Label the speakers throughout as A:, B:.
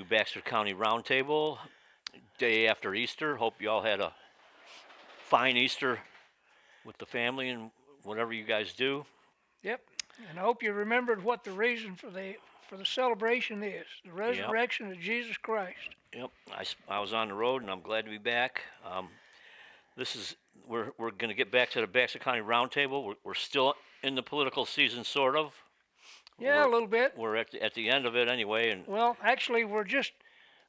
A: Baxter County Roundtable, day after Easter. Hope you all had a fine Easter with the family and whatever you guys do.
B: Yep. And I hope you remembered what the reason for the celebration is: the resurrection of Jesus Christ.
A: Yep. I was on the road, and I'm glad to be back. We're going to get back to the Baxter County Roundtable. We're still in the political season, sort of.
B: Yeah, a little bit.
A: We're at the end of it anyway, and
B: well, actually, we're just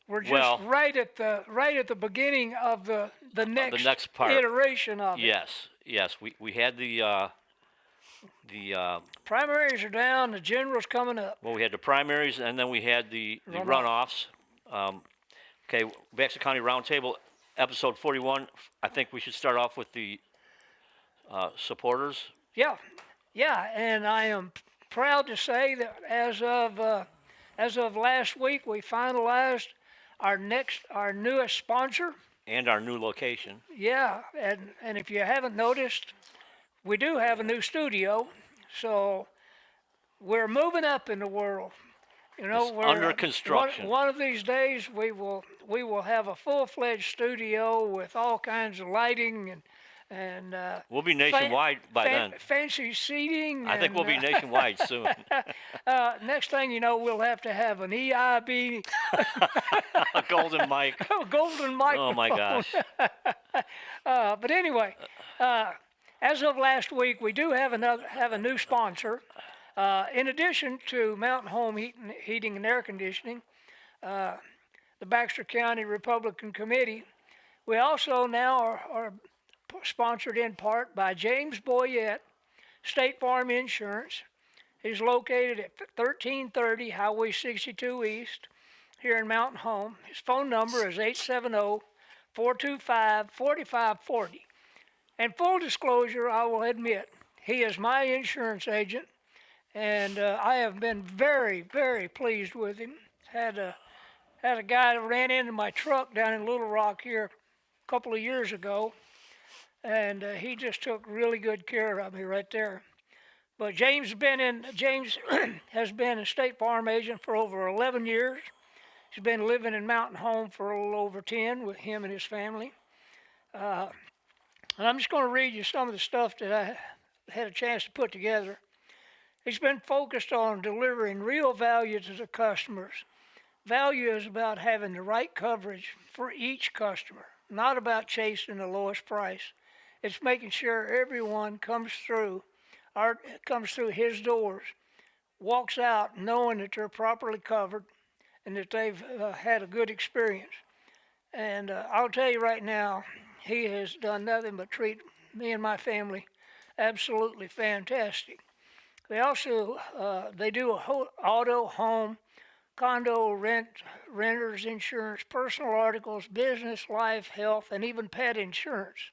B: right at the beginning of the next
A: part.
B: Iteration of
A: it. Yes. We had the
B: primaries are down. The general's coming up.
A: Well, we had the primaries, and then we had the runoffs. Okay, Baxter County Roundtable, episode 41. I think we should start off with the supporters.
B: Yeah, and I am proud to say that as of last week, we finalized our newest sponsor
A: and our new location.
B: Yeah, and if you haven't noticed, we do have a new studio, so we're moving up in the world.
A: We're under construction.
B: One of these days, we will have a full-fledged studio with all kinds of lighting and
A: we'll be nationwide by then.
B: Fancy seating.
A: I think we'll be nationwide soon.
B: Next thing you know, we'll have to have an EIB.
A: A golden mic.
B: A golden mic.
A: Oh my gosh.
B: But anyway, as of last week, we do have a new sponsor. In addition to Mountain Home Heating and Air Conditioning, the Baxter County Republican Committee, we also now are sponsored in part by James Boyette, State Farm Insurance. He's located at 1330 Highway 62 East here in Mountain Home. His phone number is 870-425-4540. And full disclosure, I will admit, he is my insurance agent, and I have been very, very pleased with him. Had a guy that ran into my truck down in Little Rock here a couple of years ago, and he just took really good care of me right there. But James has been a State Farm agent for over 11 years. He's been living in Mountain Home for a little over 10 with him and his family. And I'm just going to read you some of the stuff that I had a chance to put together. He's been focused on delivering real value to the customers. Value is about having the right coverage for each customer, not about chasing the lowest price. It's making sure everyone comes through his doors, walks out knowing that they're properly covered and that they've had a good experience. And I'll tell you right now, he has done nothing but treat me and my family absolutely fantastic. They also they do auto, home, condo, renters insurance, personal articles, business, life, health, and even pet insurance.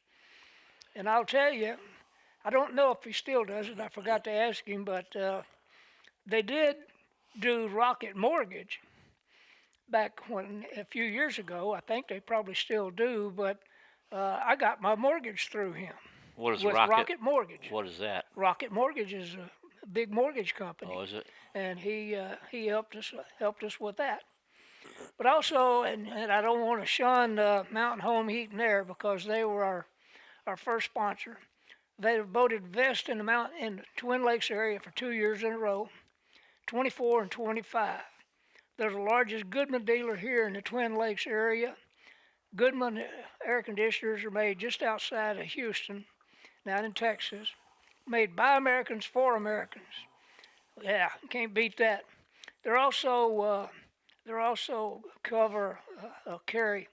B: And I'll tell you, I don't know if he still does it. I forgot to ask him, but they did do Rocket Mortgage back a few years ago. I think they probably still do, but I got my mortgage through him.
A: What is
B: Rocket Mortgage?
A: What is that?
B: Rocket Mortgage is a big mortgage company.
A: Oh, is it?
B: And he helped us with that. But also, and I don't want to shun Mountain Home Heat and Air because they were our first sponsor. They voted best in the Twin Lakes area for 2 years in a row, 24 and 25. They're the largest Goodman dealer here in the Twin Lakes area. Goodman air conditioners are made just outside of Houston, down in Texas, made by Americans for Americans. Yeah, can't beat that. They're also carry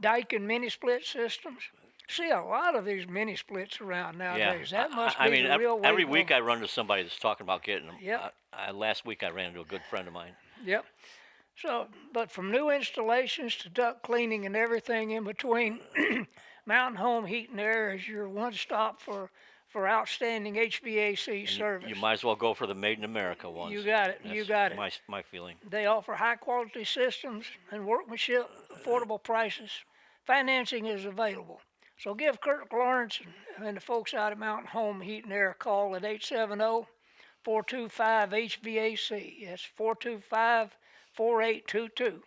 B: Daikin mini split systems. See a lot of these mini splits around nowadays.
A: Yeah.
B: That must be the real way.
A: Every week I run to somebody that's talking about getting them.
B: Yep.
A: Last week I ran into a good friend of mine.
B: Yep. So, but from new installations to duct cleaning and everything in between, Mountain Home Heat and Air is your one-stop for outstanding HVAC service.
A: You might as well go for the Made in America ones.
B: You got it. You got it.
A: My feeling.
B: They offer high-quality systems and workmanship, affordable prices. Financing is available. So give Kirk Lawrence and the folks out at Mountain Home Heat and Air a call at 870-425-HVAC. That's 425-4822.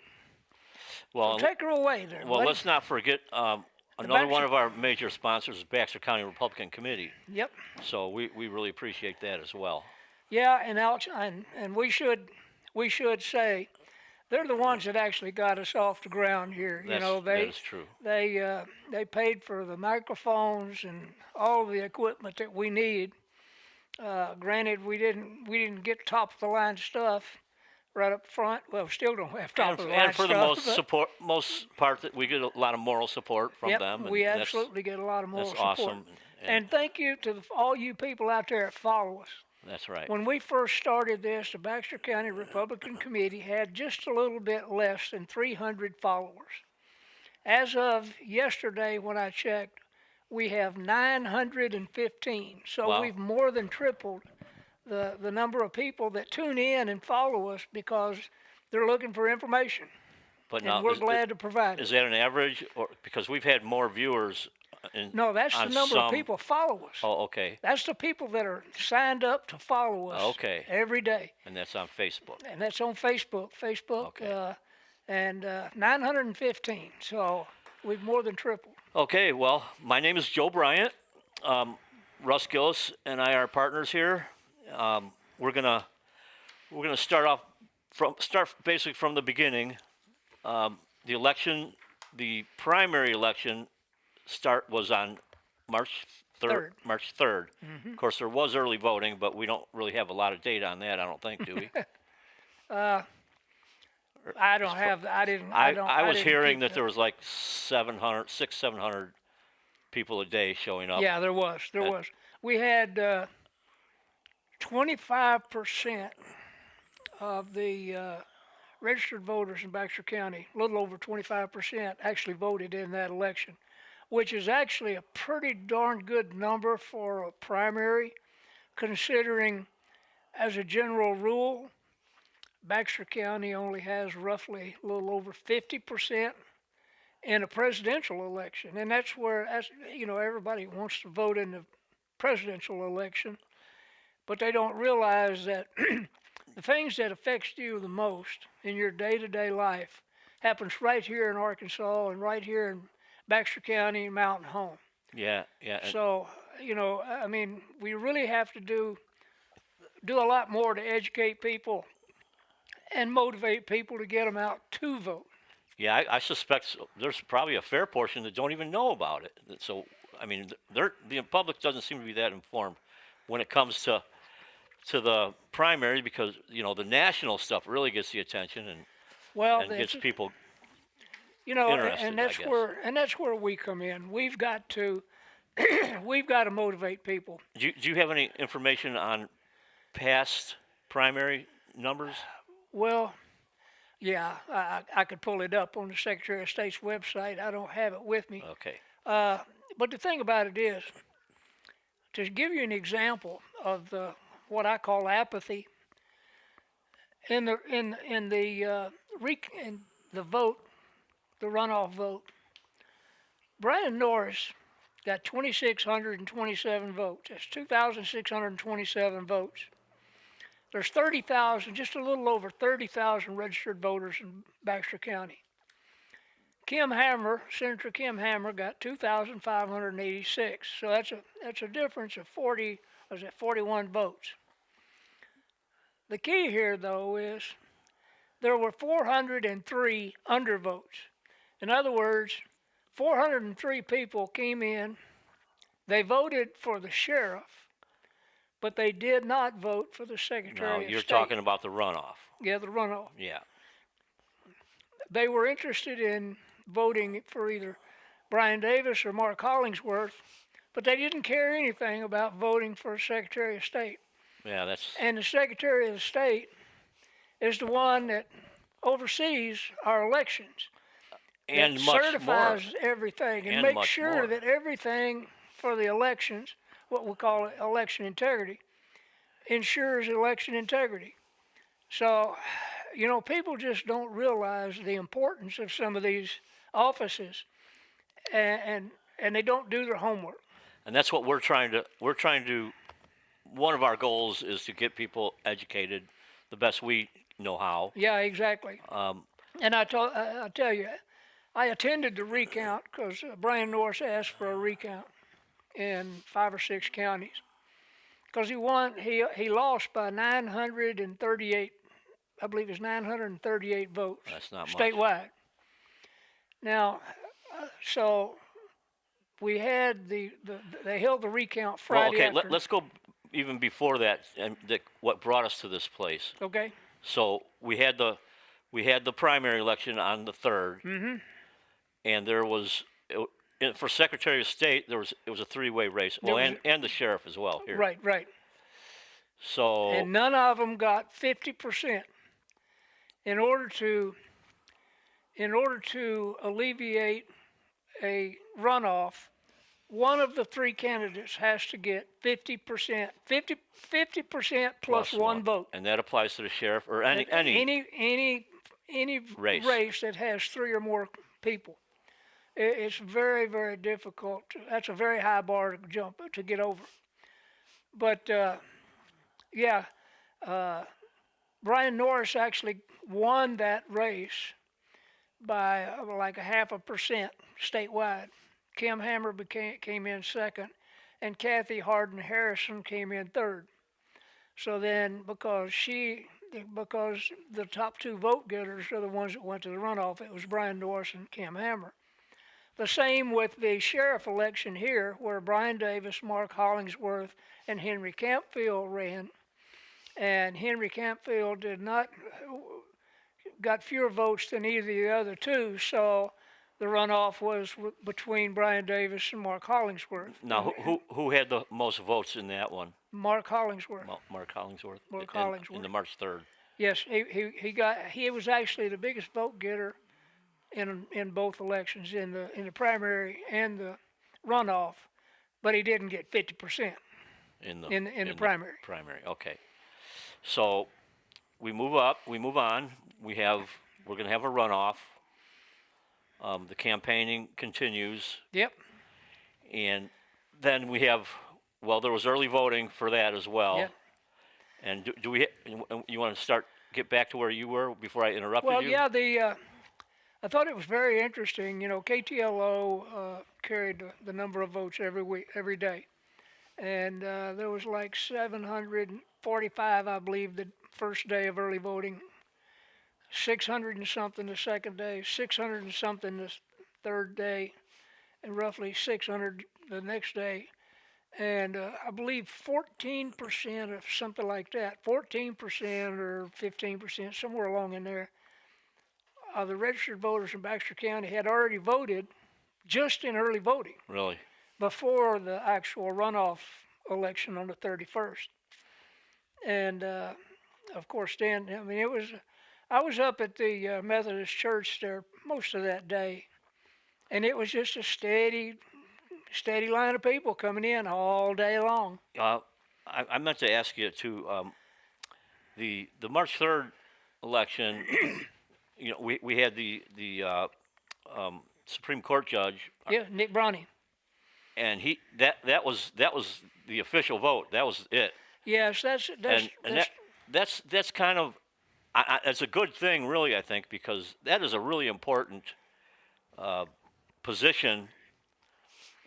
A: Well,
B: So take her away there,
A: well,
B: buddy.
A: let's not forget another one
B: Baxter-
A: of our major sponsors is Baxter County Republican Committee.
B: Yep.
A: So we really appreciate that as well.
B: Yeah, and we should say they're the ones that actually got us off the ground here. You know,
A: That is true.
B: they paid for the microphones and all the equipment that we need. Granted, we didn't get top of the line stuff right up front. Well, still don't have top of the line
A: And for
B: stuff.
A: the most part, that we get a lot of moral support from
B: Yep,
A: them. And
B: we
A: that's-
B: absolutely get a lot of moral
A: That's
B: support.
A: awesome.
B: And thank you to all you people out there that follow us.
A: That's right.
B: When we first started this, the Baxter County Republican Committee had just a little bit less than 300 followers. As of yesterday, when I checked, we have 915. So
A: Wow.
B: we've more than tripled the number of people that tune in and follow us because they're looking for information.
A: But
B: And
A: now,
B: we're glad to provide
A: is
B: it.
A: that an average, or because we've had more viewers?
B: No, that's the
A: on
B: number of
A: some-
B: people follow us.
A: Oh, okay.
B: That's the people that are signed up to follow us
A: Okay.
B: every day.
A: And that's on Facebook.
B: And that's on Facebook.
A: Okay.
B: And 915. So we've more than tripled.
A: Okay. Well, my name is Joe Bryant. Russ Gillis and I are partners here. We're gonna start basically from the beginning. The election, the primary election, was on March 3rd. March 3rd. Of course, there was early voting, but we don't really have a lot of data on that. I don't think, do we?
B: I don't have. I didn't.
A: I was
B: didn't
A: hearing
B: keep
A: that there was like 700 people a day showing up.
B: Yeah, there was. There was. We had 25% of the registered voters in Baxter County, a little over 25%, actually voted in that election, which is actually a pretty darn good number for a primary, considering, as a general rule, Baxter County only has roughly a little over 50% in a presidential election, and that's where, everybody wants to vote in the presidential election, but they don't realize that the things that affects you the most in your day-to-day life happens right here in Arkansas and right here in Baxter County and Mountain Home.
A: Yeah. And
B: So, we really have to do a lot more to educate people and motivate people to get them out to vote.
A: yeah, I suspect there's probably a fair portion that don't even know about it. So, I mean, the public doesn't seem to be that informed when it comes to the primary, because the national stuff really gets the attention and gets people. interested,
B: and
A: I
B: that's
A: guess.
B: where we come in. We've got to motivate people.
A: Do you have any information on past primary numbers?
B: Well, yeah, I could pull it up on the Secretary of State's website. I don't have it with me.
A: Okay.
B: But the thing about it is, to give you an example of what I call apathy, in the vote, the runoff vote, Bryan Norris got 2,627 votes. That's 2,627 votes. There's 30,000, just a little over 30,000 registered voters in Baxter County. Senator Kim Hammer got 2,586. So that's a difference of 41 votes. The key here, though, is there were 403 undervotes. In other words, 403 people came in. They voted for the sheriff, but they did not vote for the Secretary
A: Now
B: of
A: you're
B: State.
A: talking about the runoff.
B: Yeah, the runoff.
A: Yeah.
B: They were interested in voting for either Brian Davis or Mark Hollingsworth, but they didn't care anything about voting for Secretary of State.
A: Yeah, that's.
B: And the Secretary of State is the one that oversees our elections.
A: And
B: that
A: much
B: certifies
A: more.
B: everything and
A: And
B: makes
A: much
B: sure
A: more.
B: that everything for the elections, what we call election integrity, ensures election integrity. So, people just don't realize the importance of some of these offices, and they don't do their homework.
A: And that's what we're trying to. One of our goals is to get people educated the best we know how.
B: Yeah, exactly. And I tell you, I attended the recount because Bryan Norris asked for a recount in 5 or 6 counties because he won. He lost by 938. I believe it's 938 votes
A: That's not much.
B: statewide. Now, so we had they held the recount
A: Well,
B: Friday
A: okay,
B: afternoon.
A: let's go even before that, and what brought us to this place.
B: Okay.
A: So we had the primary election on the 3rd,
B: Mm-hmm.
A: and there was for Secretary of State it was a three-way race. Well, and the sheriff as well here.
B: Right, right.
A: So
B: And none of them got 50%. In order to alleviate a runoff, one of the three candidates has to get 50%, 50% plus one vote.
A: and that applies to the sheriff or any
B: race that has 3 or more people. It's very, very difficult. That's a very high bar to get over. But yeah, Bryan Norris actually won that race by like 0.5% statewide. Kim Hammer came in second, and Kathy Hardin Harrison came in third. So then, because the top 2 vote getters are the ones that went to the runoff, it was Bryan Norris and Kim Hammer. The same with the sheriff election here, where Brian Davis, Mark Hollingsworth, and Henry Campfield ran. And Henry Campfield got fewer votes than either of the other two, so the runoff was between Brian Davis and Mark Hollingsworth.
A: Now, who had the most votes in that one?
B: Mark Hollingsworth.
A: Mark Hollingsworth.
B: Hollingsworth.
A: In the March 3rd.
B: Yes, he was actually the biggest vote getter in both elections, in the primary and the runoff, but he didn't get 50% in the primary.
A: Primary. Okay. So we move on. We're going to have a runoff. The campaigning continues.
B: Yep.
A: And then we have, there was early voting for that as well.
B: Yep.
A: And you want to get back to where you were before I interrupted you?
B: Well, yeah, I thought it was very interesting. You know, KTLO carried the number of votes every day. And there was like 745, I believe, the first day of early voting, 600 and something the second day, 600 and something the third day, and roughly 600 the next day. And I believe 14% or something like that, 14% or 15%, somewhere along in there, of the registered voters in Baxter County had already voted just in early voting.
A: Really?
B: Before the actual runoff election on the 31st. And of course, then, I mean, I was up at the Methodist Church there most of that day, and it was just a steady line of people coming in all day long.
A: I meant to ask you too. The March 3rd election, you know, we had the Supreme Court judge.
B: Yeah, Nick Bryan.
A: And that was the official vote. That was it.
B: Yes,
A: that's kind of it's a good thing, really. I think because that is a really important position,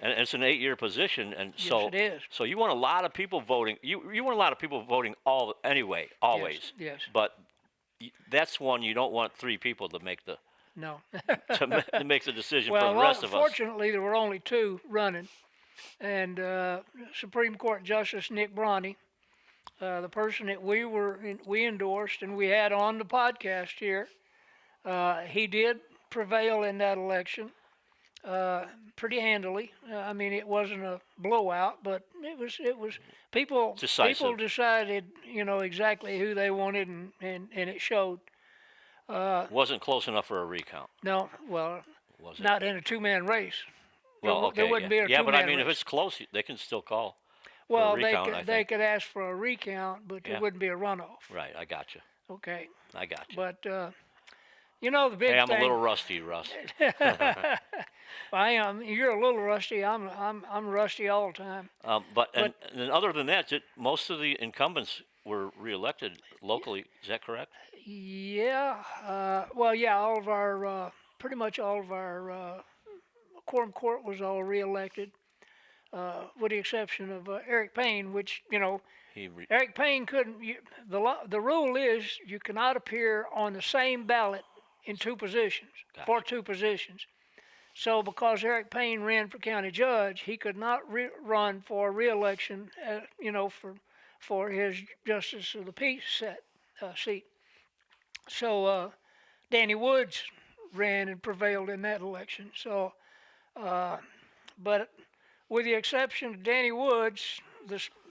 A: and it's an 8-year position, and
B: yes,
A: so
B: it is.
A: So you want a lot of people voting. You want a lot of people voting always.
B: Yes.
A: But that's one you don't want 3 people to make the
B: No.
A: to make the decision
B: Well,
A: for the rest of us.
B: Fortunately, there were only 2 running, and Supreme Court Justice Nick Bryan, the person that we endorsed and we had on the podcast here, he did prevail in that election pretty handily. I mean, it wasn't a blowout, but it was people
A: Decisive.
B: People decided, you know, exactly who they wanted, and it showed.
A: Wasn't close enough for a recount.
B: No, well,
A: Was it?
B: not in a 2-man race.
A: Well, okay,
B: there wouldn't be a
A: yeah, but I
B: two-man
A: mean, if
B: race.
A: it's close, they can still call.
B: Well,
A: for a recount, I
B: they
A: think.
B: could ask for a recount, but
A: Yeah.
B: it wouldn't be a runoff.
A: Right, I got you.
B: Okay,
A: I got you.
B: but you know, the big
A: Hey, I'm
B: thing.
A: a little rusty, Russ.
B: I am. You're a little rusty. I'm rusty all the time.
A: And other than that, most of the incumbents were reelected locally. Is that correct?
B: Yeah. Well, yeah. All of our, pretty much all of our quorum court was all reelected, with the exception of Eric Payne, which
A: He re-
B: Eric Payne couldn't. The rule is you cannot appear on the same ballot in two positions for
A: Gotcha.
B: two positions. So because Eric Payne ran for county judge, he could not run for reelection. For his justice of the peace seat. So Danny Woods ran and prevailed in that election. So, but with the exception of Danny Woods,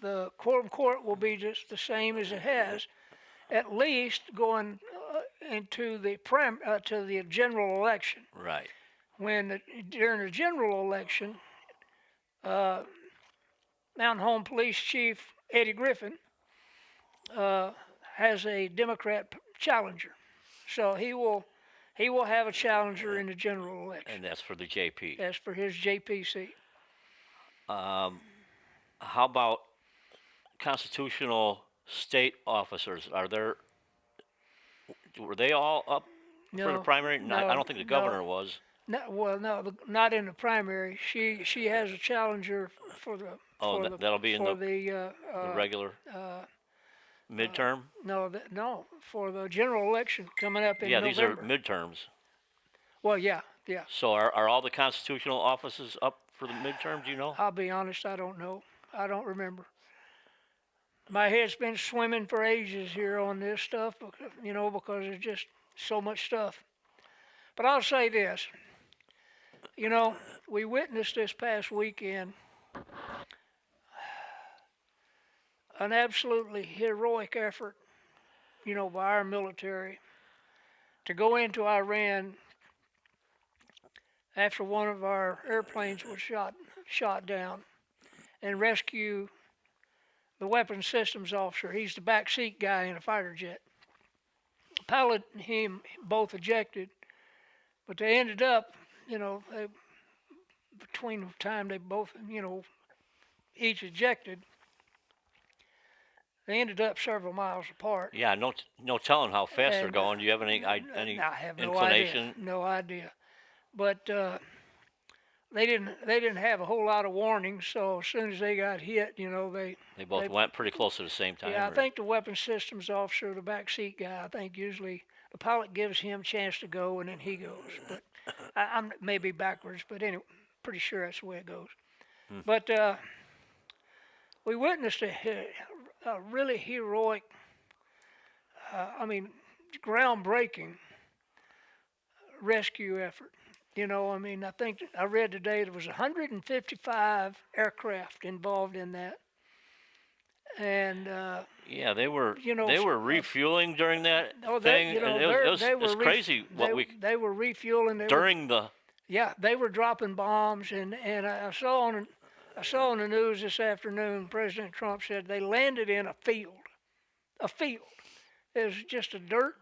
B: the quorum court will be just the same as it has, at least going into the to the general election.
A: Right.
B: During the general election, uh, Mountain Home Police Chief Eddie Griffin has a Democrat challenger, so he will have a challenger in the general election.
A: And that's for the JP.
B: That's for his JP seat.
A: How about constitutional state officers? Were they all up for the
B: No,
A: primary?
B: no,
A: I don't think the governor was.
B: No, well, no, not in the primary. She has a challenger for the
A: Oh, that'll be in
B: for
A: the regular midterm.
B: no, for the general election coming up in
A: Yeah,
B: November.
A: these are midterms.
B: Well, yeah.
A: So are all the constitutional offices up for the midterm? Do you know?
B: I'll be honest, I don't know. I don't remember. My head's been swimming for ages here on this stuff, because there's just so much stuff. But I'll say this. We witnessed this past weekend an absolutely heroic effort, by our military to go into Iran after one of our airplanes was shot down and rescue the weapons systems officer. He's the backseat guy in a fighter jet. The pilot and him both ejected, but they ended up, between the time they both, each ejected, they ended up several miles apart.
A: Yeah, no telling how fast they're going. Do you have any
B: I have
A: inclination?
B: No idea. But they didn't have a whole lot of warning. So as soon as they got hit,
A: They both went pretty close at the same time.
B: yeah, I think the weapons systems officer, the backseat guy, I think usually the pilot gives him a chance to go and then he goes. But I'm maybe backwards, but anyway, pretty sure that's the way it goes. But we witnessed a really heroic, groundbreaking rescue effort. I think I read today there was 155 aircraft involved in that. And
A: yeah, they were refueling during that
B: oh,
A: thing, and it was crazy
B: they were refueling
A: during the.
B: Yeah, they were dropping bombs, and I saw on the news this afternoon, President Trump said they landed in a field. It was just a dirt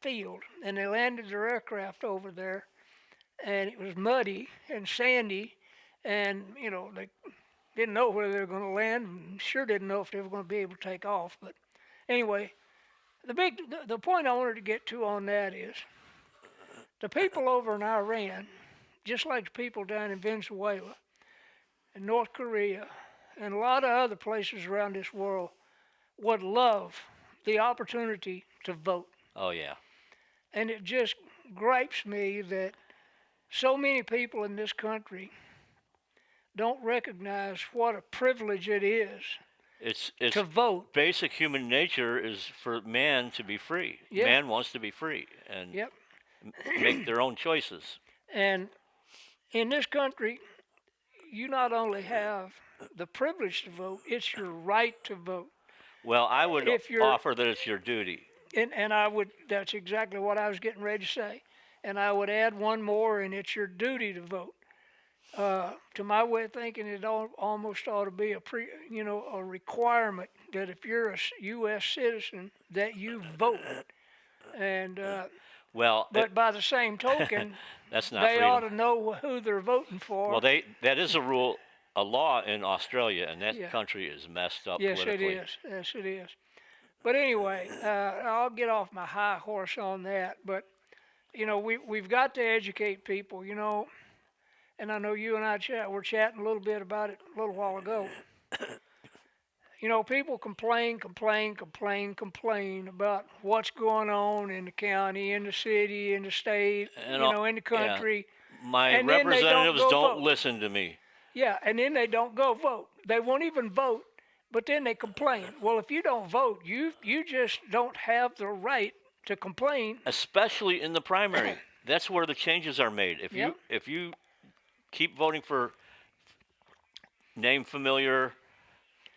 B: field, and they landed their aircraft over there, and it was muddy and sandy, and they didn't know where they were going to land, and sure didn't know if they were going to be able to take off. But anyway, the point I wanted to get to on that is the people over in Iran, just like the people down in Venezuela and North Korea and a lot of other places around this world, would love the opportunity to vote.
A: Oh yeah.
B: And it just gripes me that so many people in this country don't recognize what a privilege it is
A: It's
B: to vote.
A: Basic human nature is for man to be free.
B: Yeah.
A: Man wants to be free and
B: Yep.
A: make their own choices.
B: And in this country, you not only have the privilege to vote, it's your right to vote.
A: Well, I would offer that it's your duty.
B: And I would, that's exactly what I was getting ready to say. And I would add one more, and it's your duty to vote. To my way of thinking, it almost ought to be a requirement that if you're a U.S. citizen, that you vote. And but by the same token,
A: that's not
B: they
A: freedom.
B: ought to know who they're voting for.
A: Well, that is a law in Australia, and that country is messed up
B: yes,
A: politically.
B: Yes, it is. But anyway, I'll get off my high horse on that. But we've got to educate people. And I know you and I were chatting a little bit about it a little while ago. People complain about what's going on in the county, in the city, in the state,
A: And
B: in the country.
A: My
B: And then they don't
A: representatives
B: go
A: don't
B: vote.
A: listen to me.
B: Yeah, and then they don't go vote. They won't even vote, but then they complain. Well, if you don't vote, you just don't have the right to complain.
A: Especially in the primary. That's where the changes are made.
B: Yep.
A: If you keep voting for name familiar,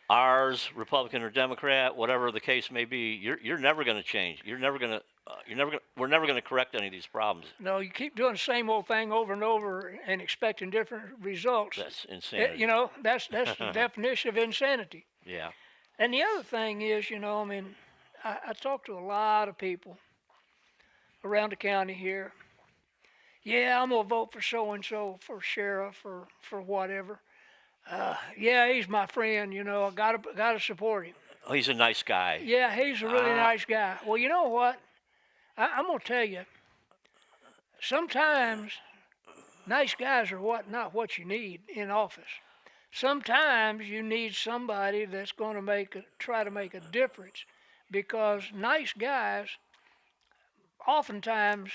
A: ours, Republican or Democrat, whatever the case may be, you're never going to change. We're never going to correct any of these problems.
B: No, you keep doing the same old thing over and over and expecting different results.
A: That's insanity.
B: That's the definition of insanity.
A: Yeah.
B: And the other thing is, I talk to a lot of people around the county here. Yeah, I'm gonna vote for so and so for sheriff or for whatever. Yeah, he's my friend. I gotta support him.
A: Oh, he's a nice guy.
B: Yeah, he's a really nice guy. Well, you know what? I'm gonna tell you. Sometimes nice guys are not what you need in office. Sometimes you need somebody that's going to try to make a difference, because nice guys oftentimes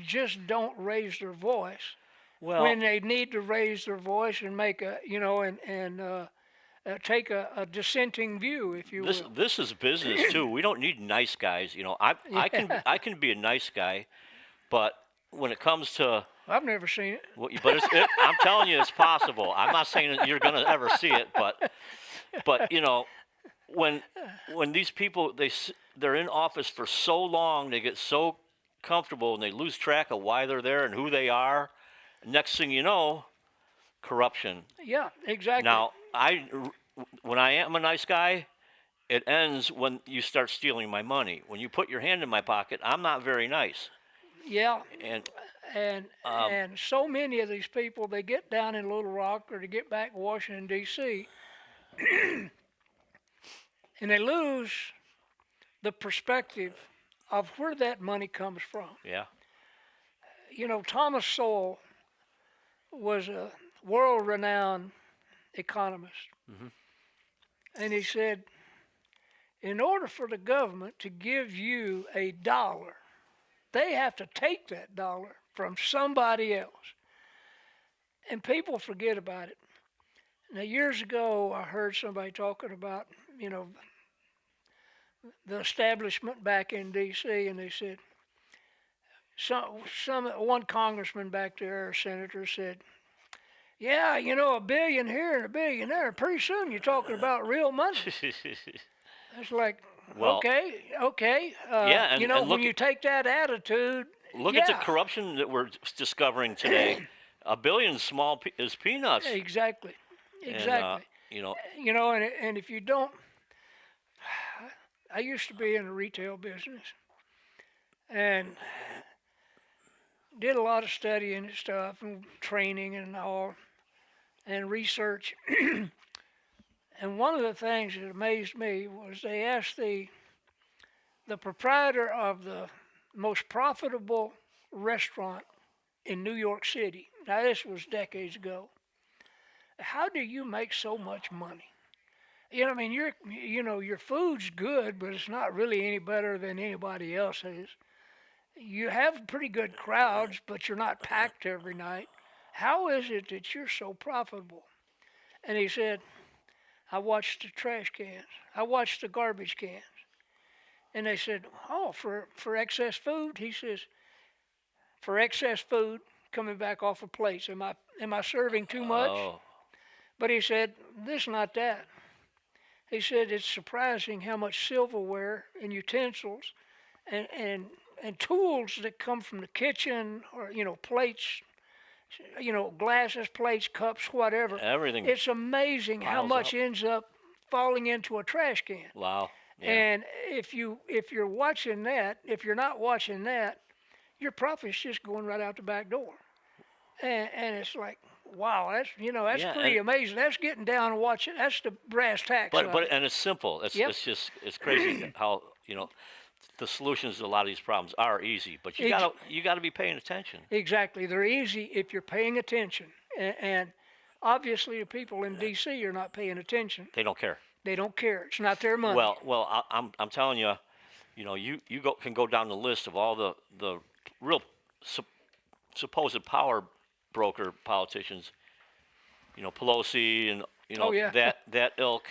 B: just don't raise their voice when they need to raise their voice and make take a dissenting view, if you will.
A: This is business too. We don't need nice guys. I can be a nice guy, but when it comes to
B: I've never seen it.
A: I'm telling you, it's possible. I'm not saying that you're going to ever see it, but when these people they're in office for so long, they get so comfortable and they lose track of why they're there and who they are. Next thing you know, corruption.
B: Yeah, exactly.
A: Now, when I am a nice guy, it ends when you start stealing my money. When you put your hand in my pocket, I'm not very nice.
B: Yeah.
A: And
B: And so many of these people, they get down in Little Rock or to get back to Washington, D.C., and they lose the perspective of where that money comes from.
A: yeah.
B: Thomas Sowell was a world-renowned economist.
A: Mm-hmm.
B: And he said, in order for the government to give you $1, they have to take that dollar from somebody else. And people forget about it. Now, years ago, I heard somebody talking about, the establishment back in D.C., and they said, one congressman back there, or senator, said, yeah, $1 billion here and $1 billion there. Pretty soon you're talking about real money. It's like,
A: Well,
B: okay.
A: yeah, and
B: when you take that attitude,
A: look at the corruption that we're discovering today. $1 billion is peanuts.
B: Exactly.
A: And,
B: And if you don't, I used to be in the retail business and did a lot of studying and stuff and training and all and research. And one of the things that amazed me was they asked the proprietor of the most profitable restaurant in New York City. Now, this was decades ago. How do you make so much money? Your food's good, but it's not really any better than anybody else's. You have pretty good crowds, but you're not packed every night. How is it that you're so profitable? And he said, I watched the trash cans. I watched the garbage cans. And they said, oh, for excess food? He says, for excess food coming back off of plates. Am I serving too much?
A: Oh.
B: But he said, this, not that. He said, it's surprising how much silverware and utensils and tools that come from the kitchen, or, plates, glasses, plates, cups, whatever.
A: Everything.
B: It's amazing how much
A: up.
B: ends up falling into a trash can.
A: Wow. Yeah.
B: And if you're watching that, if you're not watching that, your profit's just going right out the back door. And it's like, wow, that's pretty amazing. That's getting down and watching. That's the brass tacks.
A: But it's simple. It's crazy how the solutions to a lot of these problems are easy, but
B: Ex-
A: you gotta be paying attention.
B: Exactly. They're easy if you're paying attention. And obviously, the people in D.C. are not paying attention.
A: They don't care.
B: They don't care. It's not their money.
A: I'm telling you, can go down the list of all the real supposed power broker politicians. Pelosi and
B: Oh, yeah.
A: that ilk.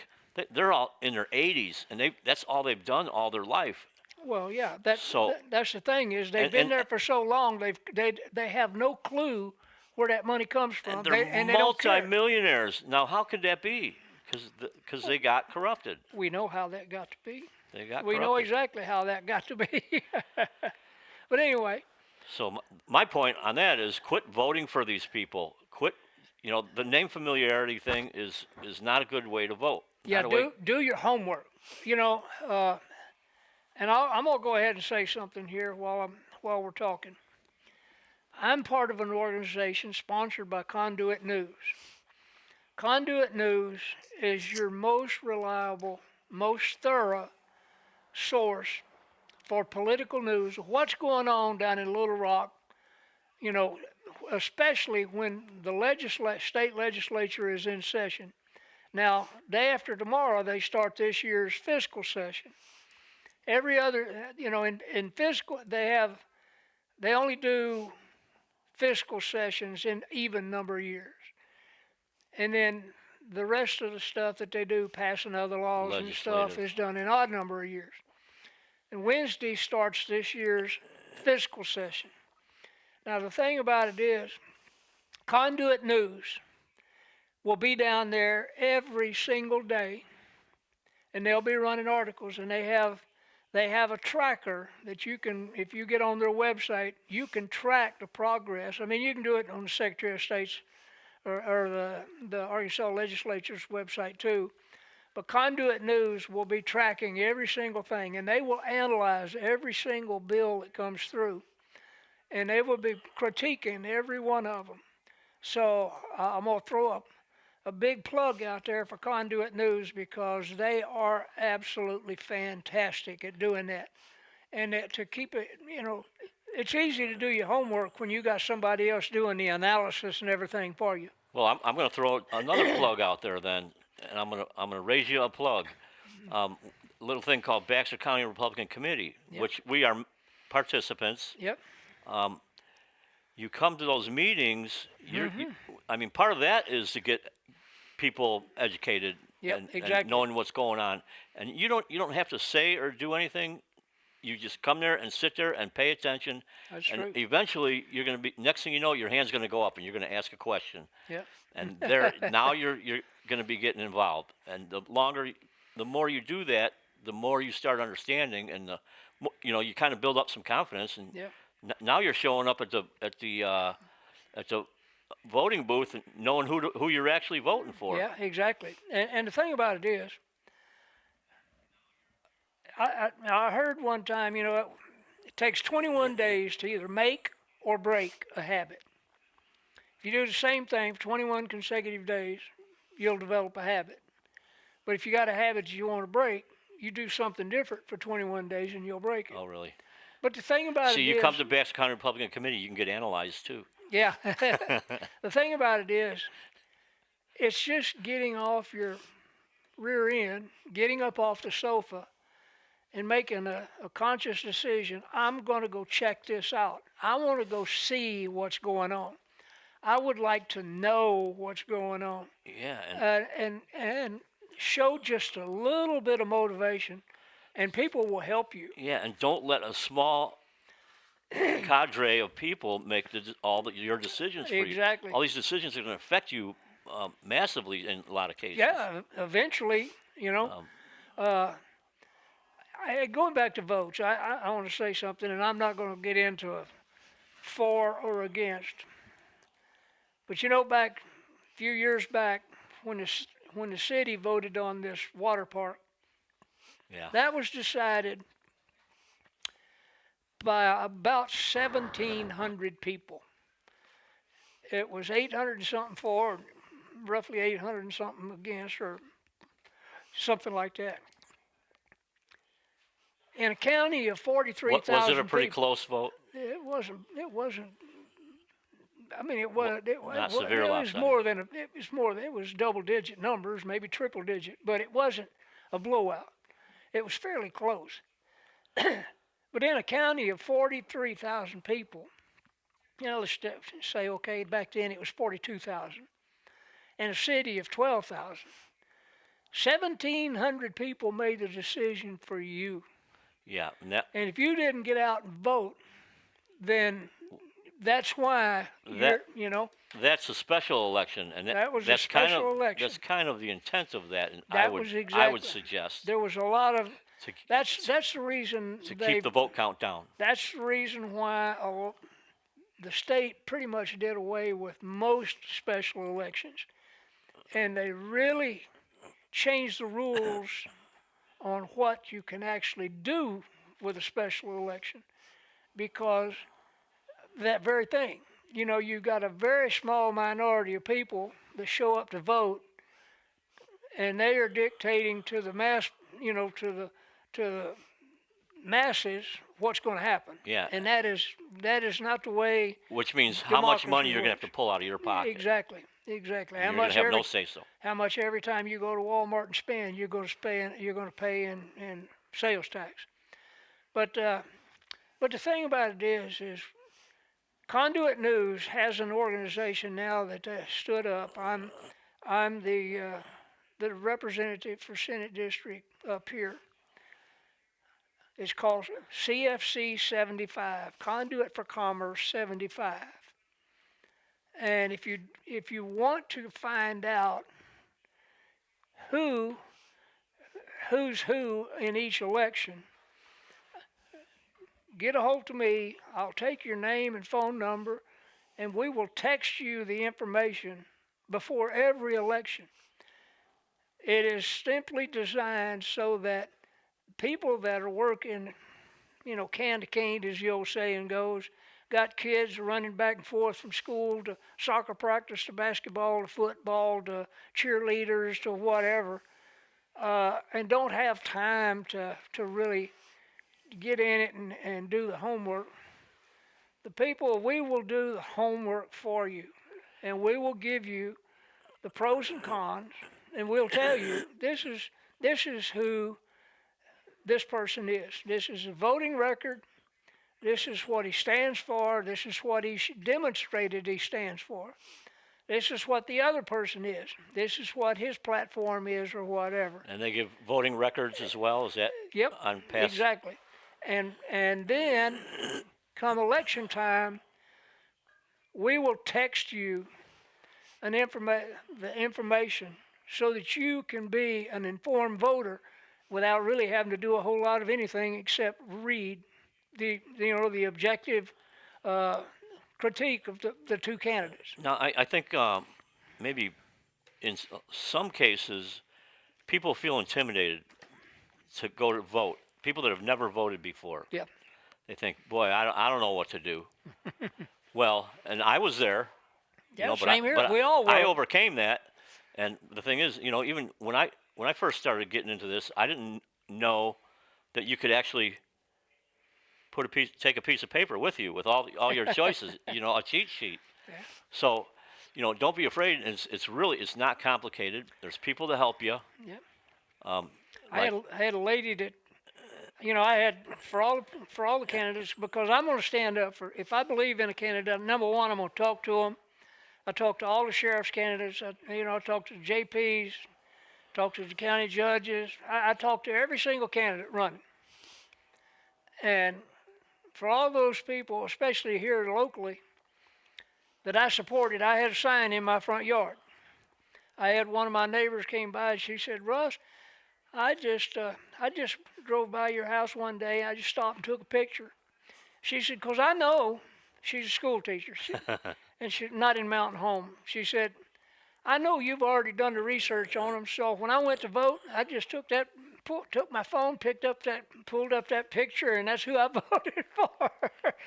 A: They're all in their 80s, and that's all they've done all their life.
B: Well, yeah.
A: So-
B: That's the thing is they've
A: And-
B: been
A: and-
B: there for so long. They have no clue where that money comes from.
A: And they're
B: they don't care.
A: multimillionaires. Now, how could that be? Because they got corrupted.
B: We know how that got to be.
A: They got
B: We
A: corrupted.
B: know exactly how that got to be. But anyway,
A: So my point on that is quit voting for these people. Quit. The name familiarity thing is not a good way to vote.
B: yeah,
A: Not a way-
B: do your homework. And I'm gonna go ahead and say something here while we're talking. I'm part of an organization sponsored by Conduit News. Conduit News is your most reliable, most thorough source for political news. What's going on down in Little Rock? Especially when the state legislature is in session. Now, day after tomorrow, they start this year's fiscal session. Every other, in fiscal, they only do fiscal sessions in even number of years. And then the rest of the stuff that they do, passing other laws and stuff,
A: Legislative.
B: is done in odd number of years. And Wednesday starts this year's fiscal session. Now, the thing about it is, Conduit News will be down there every single day, and they'll be running articles, and they have a tracker that you can, if you get on their website, you can track the progress. I mean, you can do it on the Secretary of State's or the Arkansas Legislature's website too. But Conduit News will be tracking every single thing, and they will analyze every single bill that comes through, and they will be critiquing every one of them. So I'm going to throw up a big plug out there for Conduit News because they are absolutely fantastic at doing that. And to keep it, it's easy to do your homework when you got somebody else doing the analysis and everything for you.
A: Well, I'm going to throw another plug out there then, and I'm gonna raise you a plug. A little thing called Baxter County Republican Committee,
B: Yep.
A: which we are participants.
B: Yep.
A: You come to those meetings. Part of that is to get people educated
B: Yep,
A: and
B: exactly.
A: knowing what's going on. And you don't have to say or do anything. You just come there and sit there and pay attention.
B: That's
A: and
B: true.
A: eventually you're going to be, next thing you know, your hand's going to go up and you're going to ask a question.
B: Yep.
A: And now you're going to be getting involved. And the more you do that, the more you start understanding, and you kind of build up some confidence. And
B: Yep.
A: now you're showing up at the voting booth and knowing who you're actually voting for.
B: Yeah, exactly. And the thing about it is, I heard one time, it takes 21 days to either make or break a habit. If you do the same thing for 21 consecutive days, you'll develop a habit. But if you got a habit you want to break, you do something different for 21 days and you'll break it.
A: Oh, really?
B: But the thing about
A: So
B: it
A: you
B: is,
A: come to Baxter County Republican Committee, you can get analyzed too.
B: yeah. The thing about it is, it's just getting off your rear end, getting up off the sofa, and making a conscious decision. I'm going to go check this out. I want to go see what's going on. I would like to know what's going on.
A: Yeah.
B: And show just a little bit of motivation, and people will help you.
A: Yeah, and don't let a small cadre of people make your decisions for you.
B: Exactly.
A: All these decisions are going to affect you massively in a lot of cases.
B: Yeah, eventually, going back to votes, I want to say something, and I'm not going to get into a for or against. But back a few years back, when the city voted on this water park,
A: Yeah.
B: that was decided by about 1,700 people. It was 800 and something for, roughly 800 and something against, or something like that. In a county of 43,000
A: Was it a pretty
B: people,
A: close vote?
B: it wasn't. It wasn't. I mean, it was.
A: Not severe
B: It was
A: lopsided.
B: more than. It was more. It was double-digit numbers, maybe triple-digit, but it wasn't a blowout. It was fairly close. But in a county of 43,000 people, let's say, okay, back then it was 42,000. In a city of 12,000, 1,700 people made the decision for you.
A: Yeah.
B: And if you didn't get out and vote, then that's why
A: That's a special election, and
B: that was a
A: that's
B: special election.
A: That's kind of the intent of that, and
B: That
A: I would
B: was exactly.
A: I would suggest
B: There was a lot of.
A: to,
B: That's the reason
A: to
B: they.
A: keep the vote count down.
B: That's the reason why the state pretty much did away with most special elections, and they really changed the rules on what you can actually do with a special election, because that very thing. You've got a very small minority of people that show up to vote, and they are dictating to the mass, to the masses what's going to happen.
A: Yeah.
B: And that is not the way.
A: Which means how much money
B: democracy
A: you're going to have
B: works.
A: to pull out of your pocket.
B: Exactly.
A: You're
B: How
A: going
B: much
A: to have no say so.
B: how much every time you go to Walmart and spend, you're going to pay in sales tax. But the thing about it is Conduit News has an organization now that stood up. I'm the representative for Senate District up here. It's called CFC 75, Conduit for Commerce 75. And if you want to find out who's who in each election, get a hold of me. I'll take your name and phone number, and we will text you the information before every election. It is simply designed so that people that are working, can to cane, as the old saying goes, got kids running back and forth from school to soccer practice to basketball to football to cheerleaders to whatever, and don't have time to really get in it and do the homework. We will do the homework for you, and we will give you the pros and cons, and we'll tell you this is who this person is. This is a voting record. This is what he stands for. This is what he demonstrated he stands for. This is what the other person is. This is what his platform is, or whatever.
A: And they give voting records as well. Is that
B: Yep,
A: on past?
B: exactly. And then, come election time, we will text you the information so that you can be an informed voter without really having to do a whole lot of anything except read the objective critique of the two candidates.
A: Now, I think maybe in some cases, people feel intimidated to go to vote. People that have never voted before.
B: Yep.
A: They think, boy, I don't know what to do. Well, and I was there.
B: Yeah,
A: but
B: same here.
A: But
B: We all were.
A: I overcame that. And the thing is, even when I first started getting into this, I didn't know that you could actually take a piece of paper with you with all your choices, a cheat sheet.
B: Yeah.
A: So, don't be afraid. It's not complicated. There's people to help you.
B: Yep.
A: Like,
B: I had a lady that, I had for all the candidates, because I'm going to stand up for, if I believe in a candidate, number one, I'm going to talk to them. I talk to all the sheriff's candidates. I talk to the JPs, talk to the county judges. I talk to every single candidate running. And for all those people, especially here locally, that I supported, I had a sign in my front yard. I had one of my neighbors came by and she said, "Russ, I just drove by your house one day. I just stopped and took a picture." She said, "'Cause I know," she's a school teacher, and she's not in Mountain Home. She said, "I know you've already done the research on them. So when I went to vote, I just took my phone, pulled up that picture, and that's who I voted for."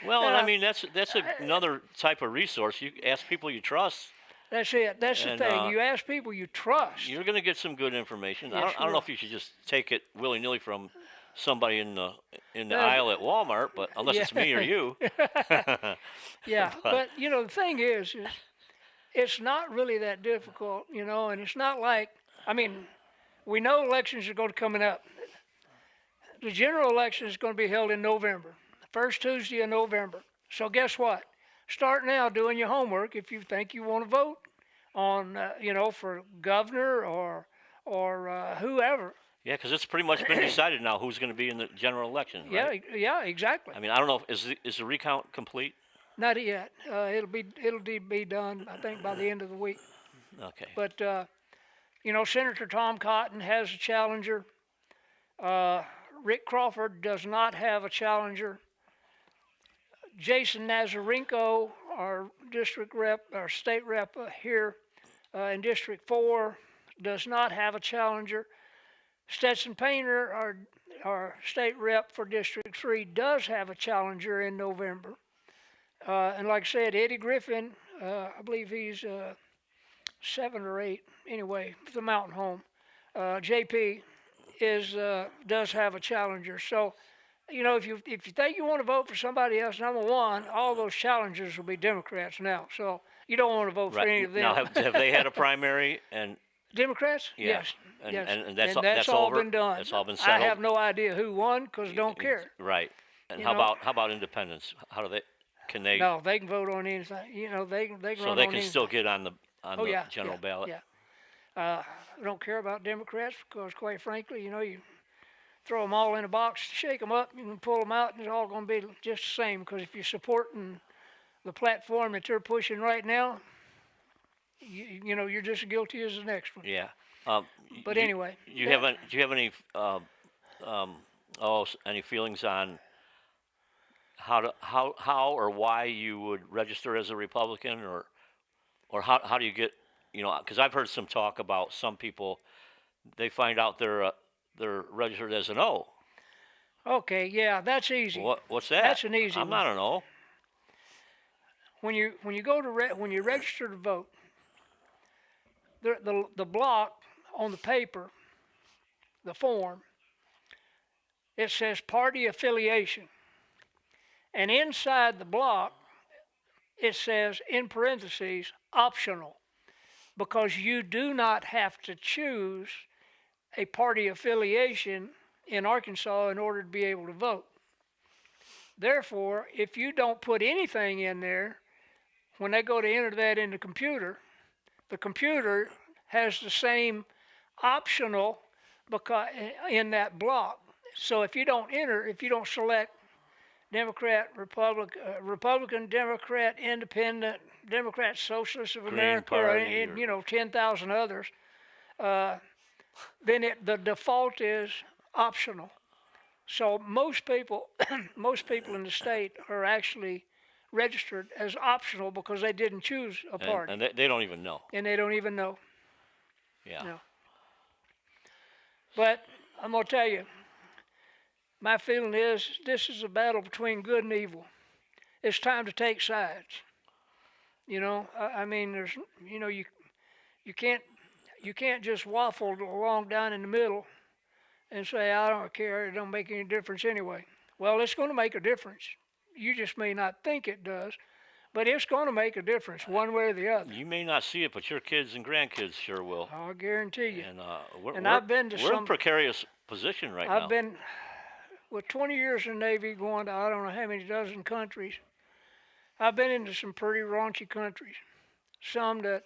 A: Well, and I mean that's another type of resource. You ask people you trust.
B: That's it. That's the
A: And,
B: thing. You ask people you trust.
A: You're going to get some good information.
B: Yes,
A: I don't know if you should just take it willy-nilly from somebody in the
B: Uh,
A: aisle at Walmart, but unless
B: yeah,
A: it's me or you.
B: yeah.
A: But
B: But the thing is it's not really that difficult, and it's not like, I mean, we know elections are going to coming up. The general election is going to be held in November, first Tuesday of November. So guess what? Start now doing your homework if you think you want to vote on, for governor or whoever.
A: yeah, because it's pretty much been decided now who's going to be in the general election,
B: Yeah,
A: right?
B: yeah, exactly.
A: I mean, I don't know. Is the recount complete?
B: Not yet. It'll be done, I think, by the end of the week.
A: Okay.
B: But Senator Tom Cotton has a challenger. Uh, Rick Crawford does not have a challenger. Jason Nazarenko, our district rep, our state rep here in District 4, does not have a challenger. Stetson Painter, our state rep for District 3, does have a challenger in November. And like I said, Eddie Griffin, I believe he's 7 or 8, anyway, the Mountain Home. JP does have a challenger. So, if you think you want to vote for somebody else, number one, all those challengers will be Democrats now. So you don't want to vote for any of them.
A: Now, have they had a primary? And
B: Democrats?
A: yeah,
B: Yes.
A: and,
B: Yes.
A: and that's
B: that's all
A: over?
B: been done.
A: That's all been
B: I
A: settled.
B: have no idea who won because don't care.
A: Right. And
B: You
A: how
B: know?
A: about independents? How do they? Can they?
B: No, they can vote on anything. They can
A: So
B: run
A: they
B: on
A: can
B: anything.
A: still get on the
B: Oh yeah,
A: general
B: yeah,
A: ballot.
B: Yeah. I don't care about Democrats because, quite frankly, you throw them all in a box, shake them up, you can pull them out, and it's all going to be just the same. Because if you're supporting the platform that they're pushing right now, you're just as guilty as the next one.
A: Yeah.
B: But anyway,
A: do you have any any feelings on how or why you would register as a Republican, or how do you get, because I've heard some talk about some people, they find out they're registered as an O.
B: Okay, yeah, that's easy.
A: What's that?
B: That's an easy
A: I'm
B: one.
A: not an O.
B: When you when you register to vote, the block on the paper, the form, it says party affiliation, and inside the block it says in parentheses optional, because you do not have to choose a party affiliation in Arkansas in order to be able to vote. Therefore, if you don't put anything in there, when they go to enter that in the computer has the same optional because in that block. So if you don't select Democrat, Republican, Democrat, Independent, Democrat, Socialist of
A: Green
B: America,
A: Party
B: and 10,000 others, then the default is optional. So most people in the state are actually registered as optional because they didn't choose a party.
A: And they don't even know.
B: And they don't even know.
A: Yeah.
B: No. But I'm going to tell you, my feeling is this is a battle between good and evil. It's time to take sides. I mean, there's, you can't just waffle along down in the middle and say, I don't care, it don't make any difference anyway. Well, it's going to make a difference. You just may not think it does, but it's going to make a difference one way or the other.
A: You may not see it, but your kids and grandkids sure will.
B: I'll guarantee you.
A: And
B: I've been to
A: we're in a precarious position right now.
B: I've been with 20 years in the Navy, going to I don't know how many dozen countries. I've been into some pretty raunchy countries, some that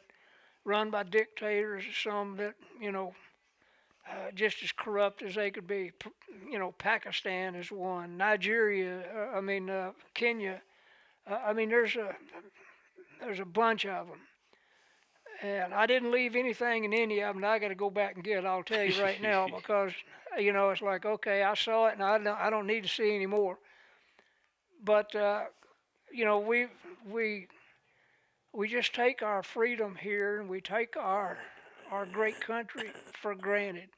B: run by dictators, some that just as corrupt as they could be. Pakistan is one. Nigeria. Kenya. There's a bunch of them. And I didn't leave anything in any of them that I got to go back and get. I'll tell you right now, because it's like, okay, I saw it and I don't need to see any more. But we just take our freedom here and we take our great country for granted.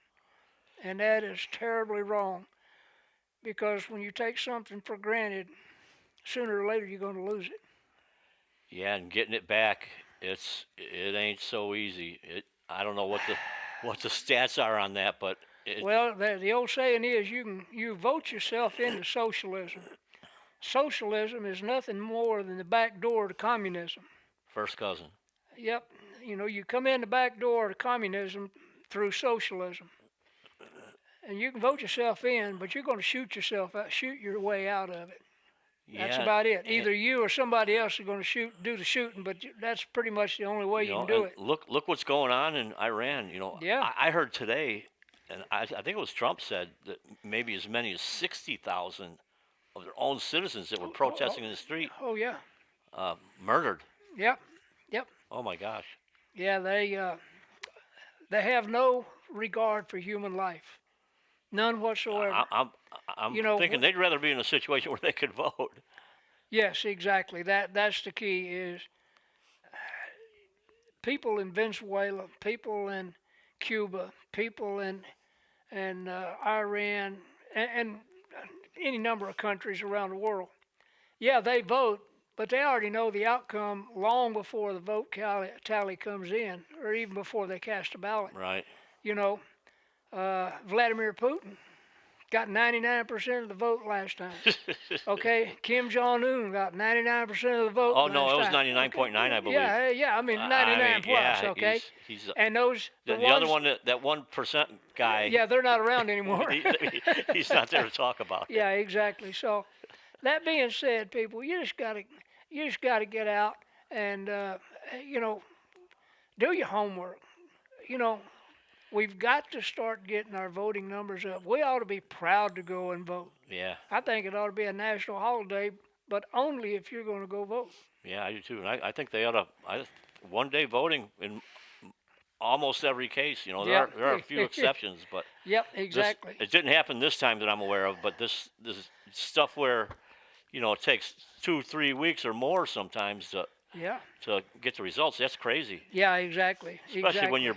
B: And that is terribly wrong, because when you take something for granted, sooner or later you're going to lose it.
A: Yeah, and getting it back, it ain't so easy. I don't know what the stats are on that, but
B: Well, the old saying is you vote yourself into socialism. Socialism is nothing more than the back door to communism.
A: First cousin.
B: Yep, you come in the back door to communism through socialism, and you can vote yourself in, but you're going to shoot your way out of it. That's
A: Yeah.
B: about it.
A: and,
B: Either you or somebody else is going to do the shooting, but that's pretty much the only way you can do
A: and
B: it.
A: look what's going on in Iran.
B: Yeah.
A: I heard today, and I think it was Trump said that maybe as many as 60,000 of their own citizens that were protesting in the street
B: Oh yeah.
A: murdered.
B: Yep. Yep.
A: Oh my gosh.
B: Yeah. They have no regard for human life, none whatsoever.
A: I'm
B: You know,
A: thinking they'd rather be in a situation where they could vote.
B: Yes, exactly. That's the key. Is people in Venezuela, people in Cuba, people in Iran, and any number of countries around the world. Yeah, they vote, but they already know the outcome long before the vote tally comes in, or even before they cast a ballot.
A: Right.
B: You know, Vladimir Putin got 99% of the vote last time. Okay, Kim Jong-un got 99% of the vote.
A: Oh no, it was
B: last time.
A: 99.9, I believe.
B: Yeah. I mean 99 plus.
A: Yeah,
B: Okay,
A: he's
B: and those
A: the
B: ones,
A: other one, that 1% guy.
B: Yeah, they're not around anymore.
A: He's not there to talk about it.
B: Yeah, exactly. So, that being said, people, you just gotta get out and do your homework. We've got to start getting our voting numbers up. We ought to be proud to go and vote.
A: Yeah.
B: I think it ought to be a national holiday, but only if you're going to go vote.
A: Yeah, I do too. And I think they ought to. One day voting in almost every case. There are a few exceptions, but
B: Yep, exactly.
A: It didn't happen this time that I'm aware of. But this stuff where, it takes 2-3 weeks or more sometimes to get the results. That's crazy.
B: Yeah, exactly.
A: Especially when you're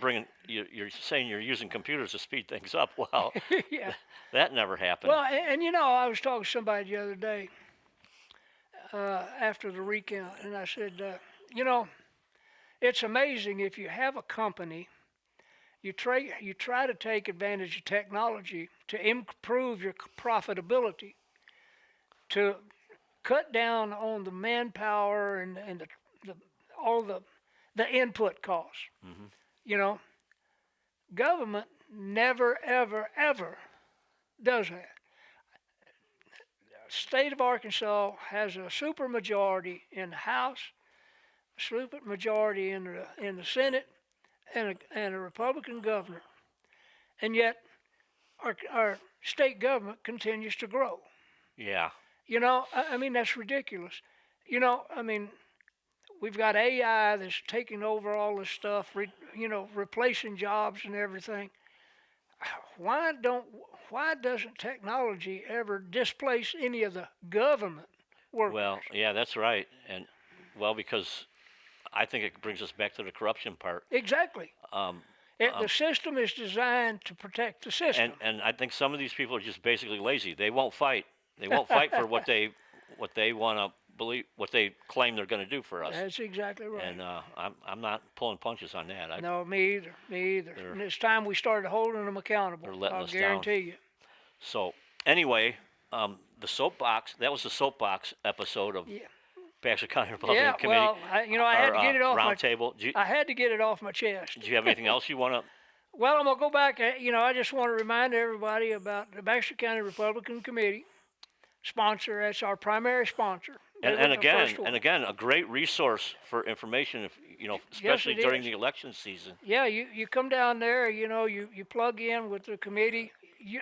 A: saying you're using computers to speed things up. Well,
B: Yeah.
A: that never happened.
B: Well, and I was talking to somebody the other day after the recount, and I said, it's amazing if you have a company, you try to take advantage of technology to improve your profitability, to cut down on the manpower and all the input costs.
A: Mm-hmm.
B: Government never, ever, ever does that. State of Arkansas has a supermajority in the House, a supermajority in the Senate, and a Republican governor, and yet our state government continues to grow.
A: Yeah.
B: I mean that's ridiculous. I mean, we've got AI that's taking over all this stuff, replacing jobs and everything. Why doesn't technology ever displace any of the government workers?
A: Well, yeah, that's right. And because I think it brings us back to the corruption part.
B: Exactly. The system is designed to protect the system.
A: And I think some of these people are just basically lazy. They won't fight. They won't fight for what they want to believe, what they claim they're going to do for us.
B: That's exactly right.
A: And I'm not pulling punches on that.
B: No, me either. And it's time we started holding them accountable.
A: They're letting
B: I'll
A: us
B: guarantee you.
A: So anyway, the soapbox. That was the soapbox episode of Baxter County Republican Committee.
B: Well, I had to get it off
A: Roundtable.
B: I had to get it off my chest.
A: Do you have anything else you want to?
B: Well, I'm gonna go back. I just want to remind everybody about the Baxter County Republican Committee sponsor. That's our primary sponsor.
A: And again, a great resource for information, especially during the election season.
B: Yeah, you come down there, you plug in with the committee.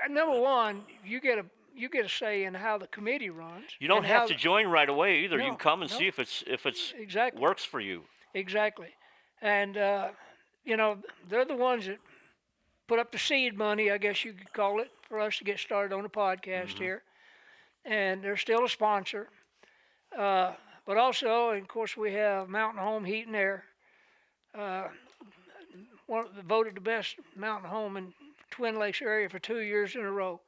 B: Number one, you get a say in how the committee runs.
A: You don't have to join right away either.
B: No,
A: you can come and see if it's
B: exactly
A: works for you.
B: Exactly, and they're the ones that put up the seed money, I guess you could call it, for us to get started on the podcast here. And they're still a sponsor. But also, of course, we have Mountain Home Heat and Air. Voted the best mountain home in Twin Lakes area for 2 years in a row.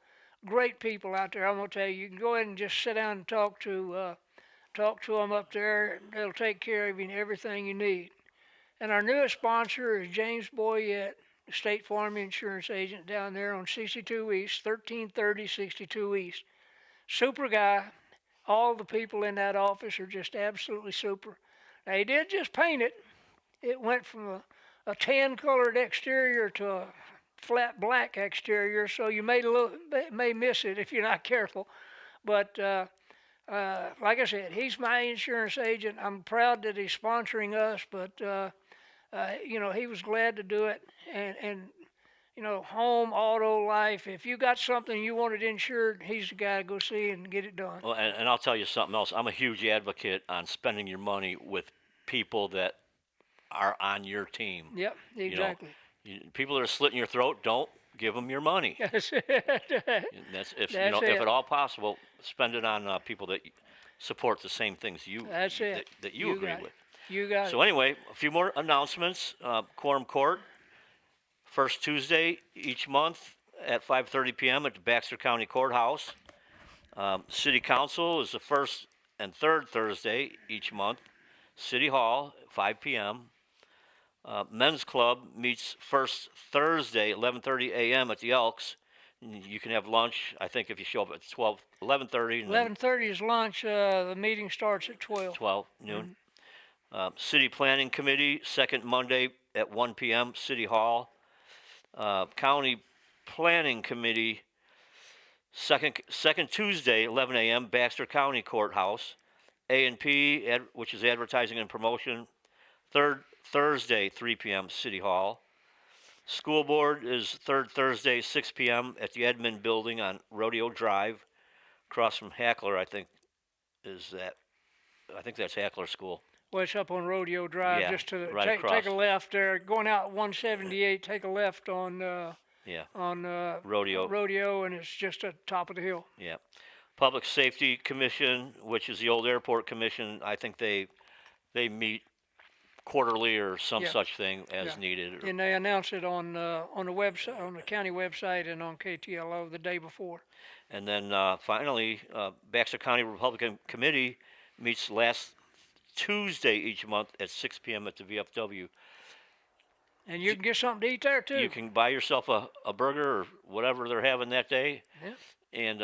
B: Great people out there. I'm gonna tell you, you can go ahead and just sit down and talk to them up there. They'll take care of you and everything you need. And our newest sponsor is James Boyette State Farm Insurance agent down there on 62 East, 1330 62 East. Super guy. All the people in that office are just absolutely super. Now, he did just paint it. It went from a tan-colored exterior to a flat black exterior, so you may miss it if you're not careful. But like I said, he's my insurance agent. I'm proud that he's sponsoring us, but he was glad to do it. And home, auto, life. If you got something you wanted insured, he's the guy to go see and get it done.
A: Well, and I'll tell you something else. I'm a huge advocate on spending your money with people that are on your team.
B: Yep, exactly.
A: People that are slitting your throat, don't give them your money.
B: That's it.
A: That's if
B: That's
A: if
B: it.
A: at all possible, spend it on people that support the same things
B: That's it.
A: that you agree
B: got it.
A: with.
B: You got
A: So anyway, a few more announcements. Quorum Court, first Tuesday each month at 5:30 p.m. at the Baxter County Courthouse. City Council is the first and third Thursday each month. City Hall, 5 p.m. Men's Club meets first Thursday, 11:30 a.m. at the Elks. You can have lunch, I think, if you show up at 11:30.
B: 11:30 is lunch. The meeting starts at 12.
A: 12 noon. City Planning Committee, second Monday at 1 p.m., City Hall. County Planning Committee, second Tuesday, 11 a.m., Baxter County Courthouse. A&P, which is Advertising and Promotion, third Thursday, 3 p.m., City Hall. School Board is third Thursday, 6 p.m. at the Edmond Building on Rodeo Drive, across from Hackler, I think that's Hackler School.
B: Well, it's up on Rodeo Drive,
A: Yeah,
B: just to the,
A: right
B: take a left there. Going out 178, take a left on Rodeo, and it's just at the top of the hill.
A: Yeah. Public Safety Commission, which is the old Airport Commission, I think they meet quarterly or some such thing as needed.
B: And they announce it on the website, on the county website, and on KTLO the day before.
A: And then finally, Baxter County Republican Committee meets last Tuesday each month at 6 p.m. at the VFW.
B: And you can get something to eat there too.
A: You can buy yourself a burger or whatever they're having that day.
B: Yeah.
A: And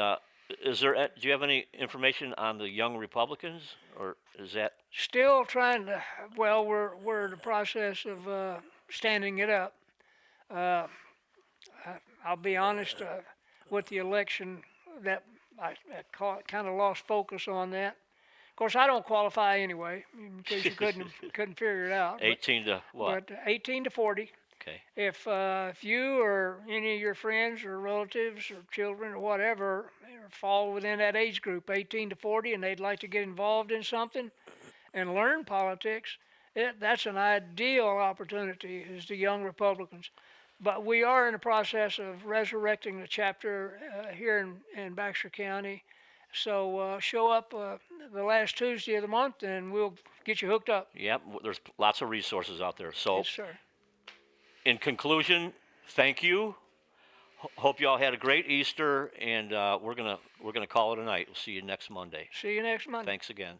A: do you have any information on the Young Republicans, or is that
B: Still trying to. Well, we're in the process of standing it up. I'll be honest. With the election, that I kind of lost focus on that. Of course, I don't qualify anyway, because you couldn't figure it out.
A: 18 to what?
B: But 18 to 40.
A: Okay.
B: If you or any of your friends or relatives or children or whatever fall within that age group, 18 to 40, and they'd like to get involved in something and learn politics, that's an ideal opportunity, is the Young Republicans. But we are in the process of resurrecting the chapter here in Baxter County. So show up the last Tuesday of the month, and we'll get you hooked up.
A: Yep. There's lots of resources out there. So,
B: Yes, sir.
A: in conclusion, thank you. Hope you all had a great Easter, and we're gonna call it a night. We'll see you next Monday.
B: See you next Monday.
A: Thanks again.